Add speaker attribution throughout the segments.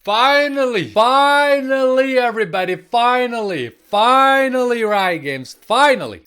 Speaker 1: Finally, everybody, finally, Riot Games, finally,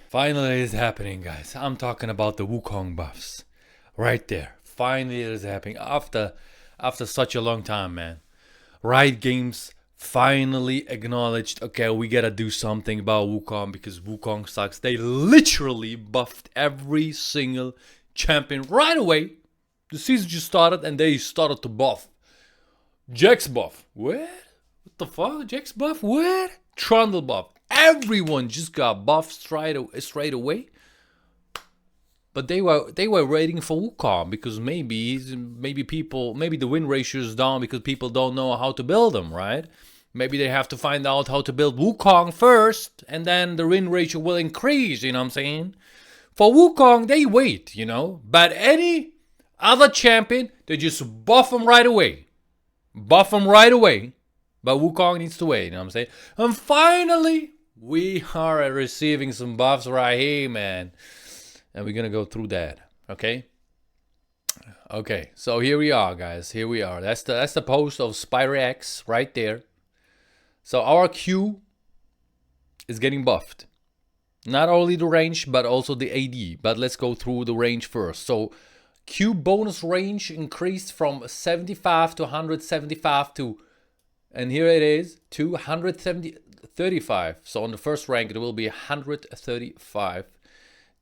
Speaker 1: Finally it's happening, guys. I'm talking about the Wukong buffs. Right there. Finally it is happening. After such a long time, man. Riot Games finally acknowledged, okay, we gotta do something about Wukong because Wukong sucks. They literally buffed every single champion right away. The season just started and they started to buff. Jax buff. What the fuck? Jax buff? What? Trundle buff. Everyone just got buffed straight away. But they were waiting for Wukong because maybe the win ratio is down because people don't know how to build them, right? Maybe they have to find out how to build Wukong first, and then the win ratio will increase. You know what I'm saying? For Wukong, they wait, you know. But any other champion, they just buff them right away. But Wukong needs to wait. You know what I'm saying? And finally, we are receiving some buffs right here, man. And we're gonna go through that, okay? Okay, so here we are, guys. Here we are. That's the post of HyperX right there. So our Q is getting buffed. Not only the range, but also the AD. But let's go through the range first. So Q bonus range increased from 75 to 175 to, and here it is, to 135. So on the first rank, it will be 135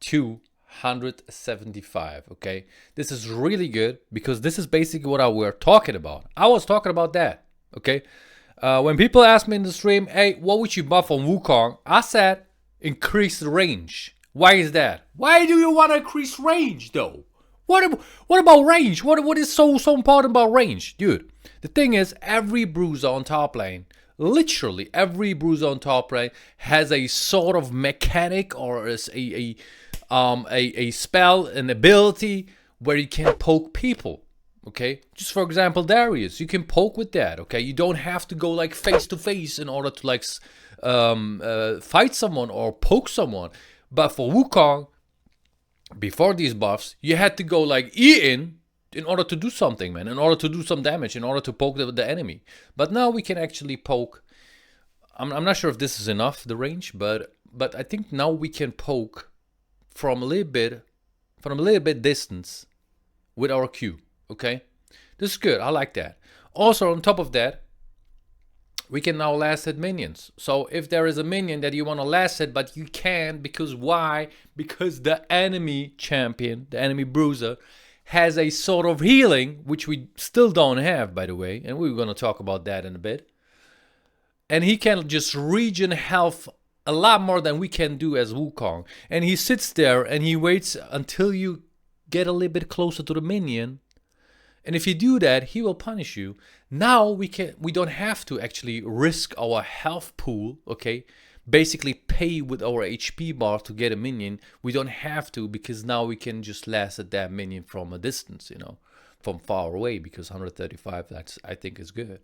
Speaker 1: to 175. Okay, this is really good because this is basically what we're talking about. I was talking about that. Okay, when people ask me in the stream, hey, what would you buff on Wukong? I said increase the range. Why is that? Why do you want to increase range though? What about range? What is so important about range, dude? The thing is, every bruiser on top lane, literally every bruiser on top lane, has a sort of mechanic or a spell, an ability where you can poke people. Okay, just for example, Darius, you can poke with that. Okay, you don't have to go like face to face in order to like fight someone or poke someone. But for Wukong, before these buffs, you had to go like E in order to do something, man, in order to do some damage, in order to poke the enemy. But now we can actually poke. I'm not sure if this is enough, the range, but I think now we can poke from a little bit distance with our Q. Okay, this is good. I like that. Also, on top of that, we can now last hit minions. So if there is a minion that you want to last hit, but you can't, because why? Because the enemy champion, the enemy bruiser, has a sort of healing, which we still don't have, by the way, and we're going to talk about that in a bit. And he can just regen health a lot more than we can do as Wukong. And he sits there and he waits until you get a little bit closer to the minion. And if you do that, he will punish you. Now we don't have to actually risk our health pool, okay? Basically pay with our HP bar to get a minion. We don't have to, because now we can just last at that minion from a distance, you know, from far away, because 135, that's, I think, is good.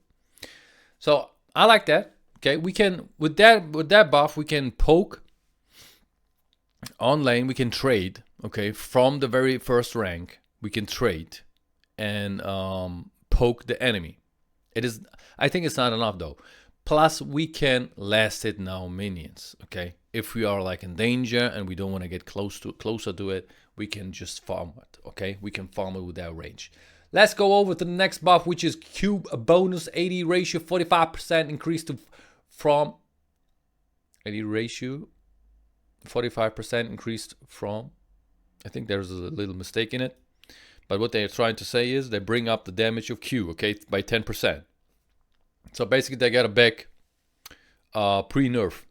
Speaker 1: So I like that. Okay, we can with that buff, we can poke on lane, we can trade, okay, from the very first rank, we can trade and poke the enemy. I think it's not enough though. Plus we can last hit now minions, okay? If we are like in danger and we don't want to get closer to it, we can just farm it, okay? We can farm it with that range. Let's go over to the next buff, which is cube bonus 80 ratio, 45% increase to from 80 ratio, 45% increased from, I think there's a little mistake in it, but what they're trying to say is they bring up the damage of Q, okay, by 10%. So basically they got a back pre-nerf,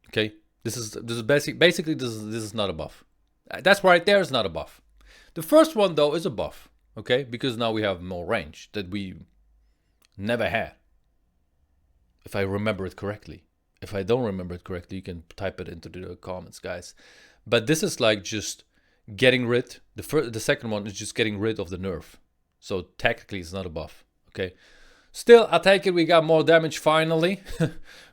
Speaker 1: okay? This is basically this is not a buff. That's right there is not a buff. The first one though is a buff, okay? Because now we have more range that we never had. If I remember it correctly. If I don't remember it correctly, you can type it into the comments, guys. But this is like just getting rid. The second one is just getting rid of the nerf. So technically it's not a buff. Okay. Still, I take it we got more damage finally.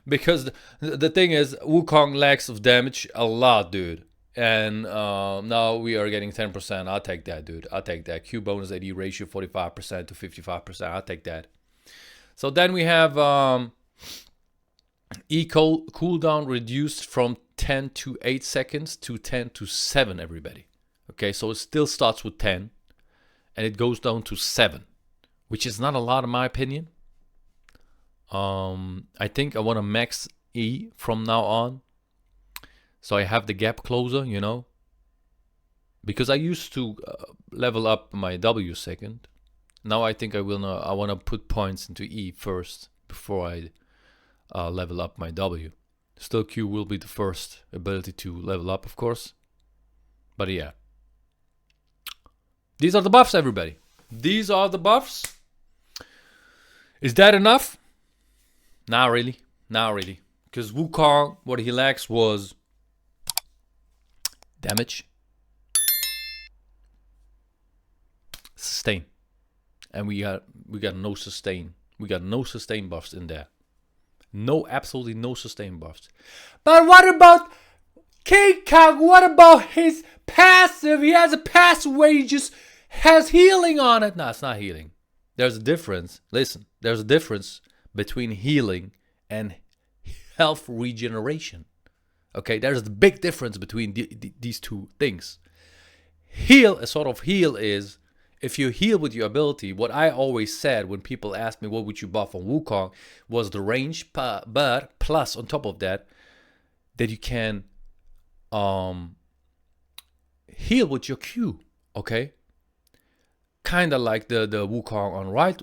Speaker 1: Because the thing is, Wukong lacks of damage a lot, dude. And now we are getting 10%. I'll take that, dude. I'll take that. Q bonus AD ratio 45% to 55%. I'll take that. So then we have E cooldown reduced from 10 to 8 seconds to 10 to 7, everybody. Okay, so it still starts with 10 and it goes down to 7, which is not a lot in my opinion. I think I want to max E from now on, so I have the gap closer, you know, because I used to level up my W second. Now I think I will not. I want to put points into E first before I level up my W. Still, Q will be the first ability to level up, of course. But yeah, these are the buffs, everybody. These are the buffs. Is that enough? Not really. Not really. Because Wukong, what he lacks was damage, sustain, and we got no sustain. We got no sustain buffs in there. No, absolutely no sustain buffs. But what about King Kong? What about his passive? He has a passive where he just has healing on it. No, it's not healing. There's a difference. Listen, there's a difference between healing and health regeneration. Okay, there's the big difference between these two things. A sort of heal is, if you heal with your ability, what I always said when people asked me what would you buff on Wukong was the range, but plus on top of that, that you can heal with your Q, okay? Kind of like the Wukong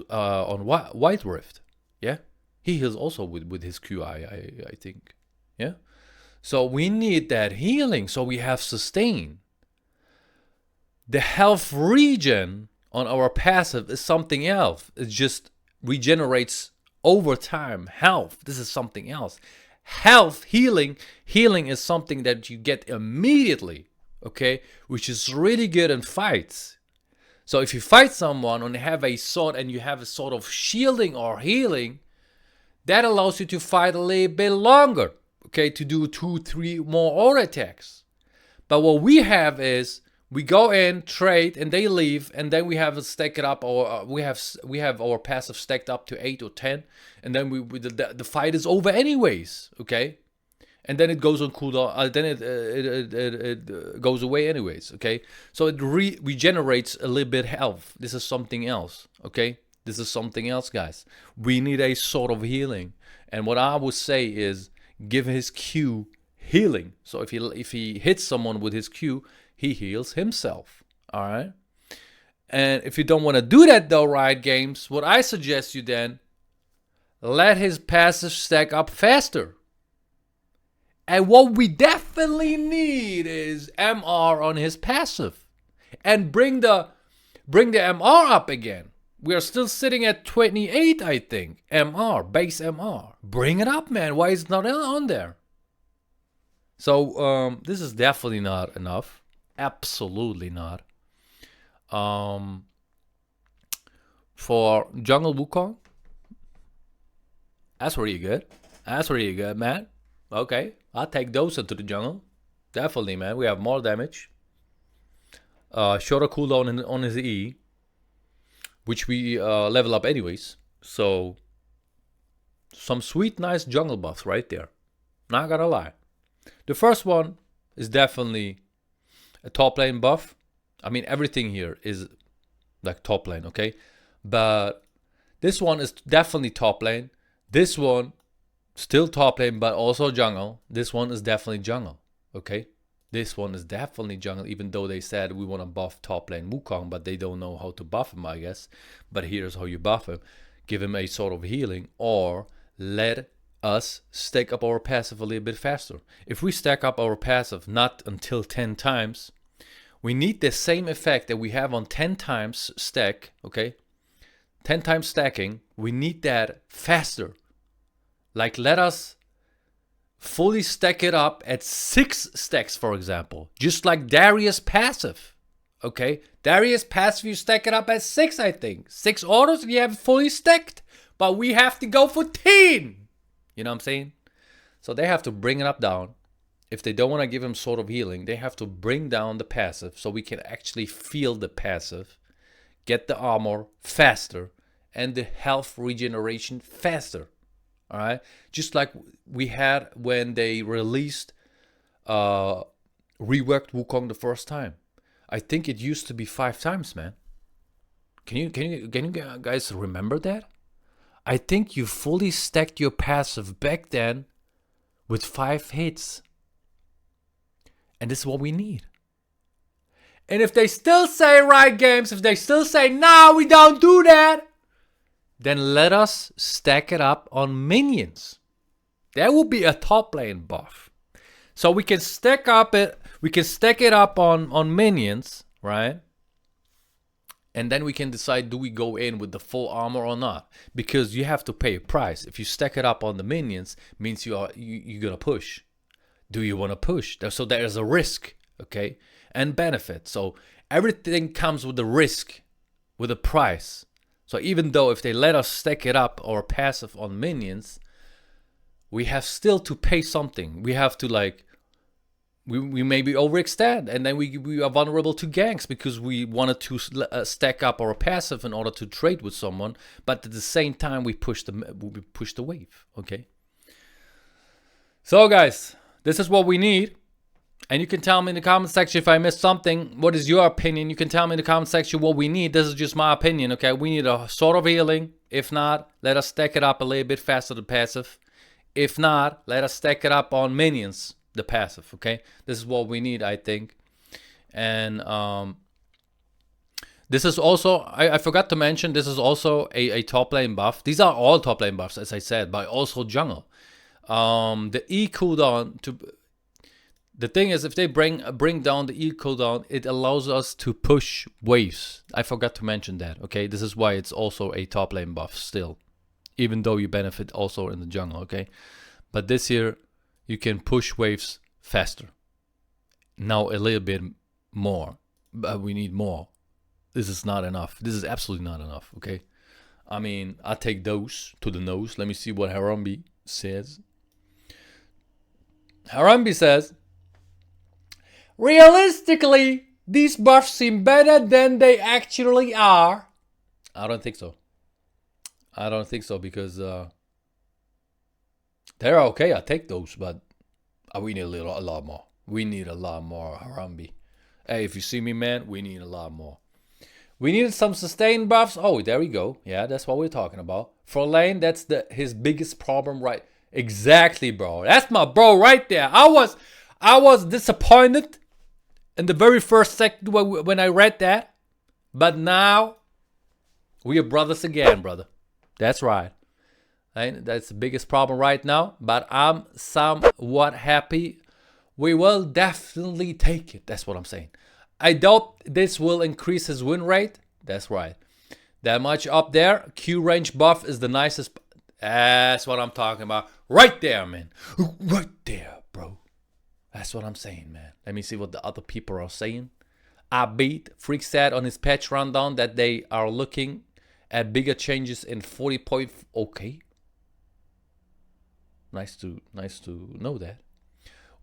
Speaker 1: on White Rift, yeah? He heals also with his Q, I think, yeah? So we need that healing, so we have sustain. The health regen on our passive is something else. It just regenerates over time. Health, this is something else. Health, healing is something that you get immediately, okay? Which is really good in fights. So if you fight someone and have a sword and you have a sort of shielding or healing, that allows you to fight a little bit longer, okay? To do 2-3 more aura attacks. But what we have is, we go in, trade, and they leave, and then we have it stack it up, or we have our passive stacked up to 8 or 10, and then the fight is over anyways, okay? And then it goes on cooldown. Then it goes away anyways, okay? So it regenerates a little bit health. This is something else, okay? This is something else, guys. We need a sort of healing, and what I would say is give his Q healing. So if he hits someone with his Q, he heals himself, all right? And if you don't want to do that though, Riot Games, what I suggest you then, let his passive stack up faster. And what we definitely need is MR on his passive. And bring the MR up again. We are still sitting at 28, I think. MR, base MR. Bring it up, man. Why is it not on there? So this is definitely not enough. Absolutely not. For Jungle Wukong, that's really good. That's really good, man. Okay, I'll take those into the jungle. Definitely, man. We have more damage. Shorter cooldown on his E, which we level up anyways. So, some sweet, nice jungle buffs right there. Not gonna lie. The first one is definitely a top lane buff. I mean, everything here is like top lane, okay? But this one is definitely top lane. This one, still top lane, but also jungle. This one is definitely jungle, okay? This one is definitely jungle, even though they said we want to buff top lane Wukong, but they don't know how to buff him, I guess. But here's how you buff him. Give him a sort of healing, or let us stack up our passive a little bit faster. If we stack up our passive not until 10 times, we need the same effect that we have on 10 times stack, okay? 10 times stacking, we need that faster. Like, let us fully stack it up at 6 stacks, for example, just like Darius passive. Okay, Darius passive, you stack it up at 6, I think. 6 autos and you have it fully stacked. But we have to go for 10. You know what I'm saying? So they have to bring it up down. If they don't want to give him Sword of Healing, they have to bring down the passive so we can actually feel the passive, get the armor faster, and the health regeneration faster. All right? Just like we had when they released reworked Wukong the first time. I think it used to be 5 times, man. Can you guys remember that? I think you fully stacked your passive back then with 5 hits. And this is what we need. And if they still say, Riot Games, if they still say, no, we don't do that, then let us stack it up on minions. That will be a top lane buff. So we can stack it up on minions, right? And then we can decide, do we go in with the full armor or not? Because you have to pay a price. If you stack it up on the minions, means you're gonna push. Do you want to push? So there's a risk, okay, and benefit. So everything comes with a risk, with a price. So even though if they let us stack it up or passive on minions, we have still to pay something. We have to we maybe overextend, and then we are vulnerable to ganks because we wanted to stack up our passive in order to trade with someone, but at the same time we push the wave, okay? So guys, this is what we need. And you can tell me in the comment section if I missed something. What is your opinion? You can tell me in the comment section what we need. This is just my opinion, okay? We need a Sword of Healing. If not, let us stack it up a little bit faster, the passive. If not, let us stack it up on minions, the passive, okay? This is what we need, I think. And this is also, I forgot to mention, this is also a top lane buff. These are all top lane buffs, as I said, but also jungle. The E cooldown the thing is, if they bring down the E cooldown, it allows us to push waves. I forgot to mention that, okay? This is why it's also a top lane buff still, even though you benefit also in the jungle, okay? But this here, you can push waves faster. Now a little bit more, but we need more. This is not enough. This is absolutely not enough, okay? I mean, I take those to the nose. Let me see what Harambe says. Harambe says, realistically, these buffs seem better than they actually are. I don't think so. I don't think so because they're okay. I take those, but we need a lot more. We need a lot more, Harambe. Hey, if you see me, man, we need a lot more. We needed some sustained buffs. Oh, there we go. Yeah, that's what we're talking about. For lane, that's his biggest problem, right? Exactly, bro. That's my bro right there. I was disappointed in the very first second when I read that. But now, we are brothers again, brother. That's right. And that's the biggest problem right now. But I'm somewhat happy. We will definitely take it. That's what I'm saying. I doubt this will increase his win rate. That's right. That much up there. Q range buff is the nicest. That's what I'm talking about. Right there, man. Right there, bro. That's what I'm saying, man. Let me see what the other people are saying. I beat Freak said on his patch rundown that they are looking at bigger changes in 40 point. Okay. Nice to know that.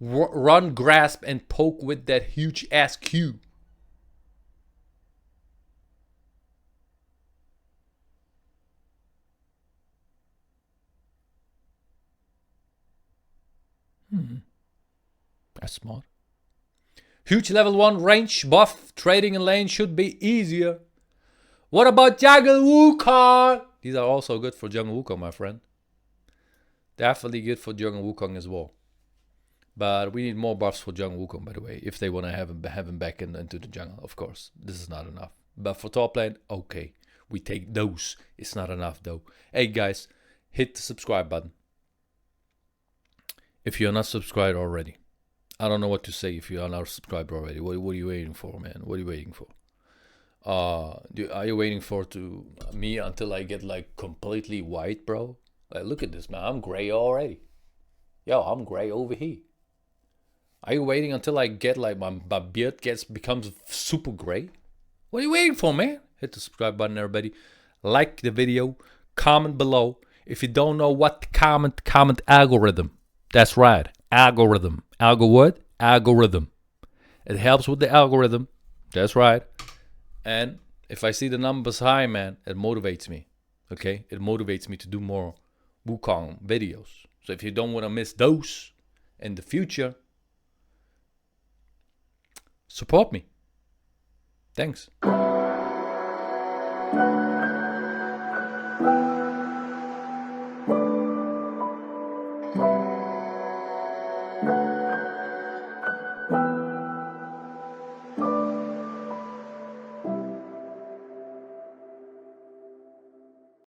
Speaker 1: Run, grasp, and poke with that huge ass Q. That's smart. Huge level 1 range buff. Trading in lane should be easier. What about Jungle Wukong? These are also good for Jungle Wukong, my friend. Definitely good for Jungle Wukong as well. But we need more buffs for Jungle Wukong, by the way, if they want to have him back into the jungle, of course. This is not enough. But for top lane, okay. We take those. It's not enough, though. Hey, guys, hit the subscribe button. If you're not subscribed already. I don't know what to say if you are not subscribed already. What are you waiting for, man? What are you waiting for? Are you waiting for me until I get like completely white, bro? Like, look at this, man. I'm gray already. Yo, I'm gray over here. Are you waiting until I get like my beard becomes super gray? What are you waiting for, man? Hit the subscribe button, everybody. Like the video. Comment below. If you don't know what to comment algorithm. That's right. Algorithm. Algo what? Algorithm. It helps with the algorithm. That's right. And if I see the numbers high, man, it motivates me. Okay? It motivates me to do more Wukong videos. So if you don't want to miss those in the future, support me. Thanks.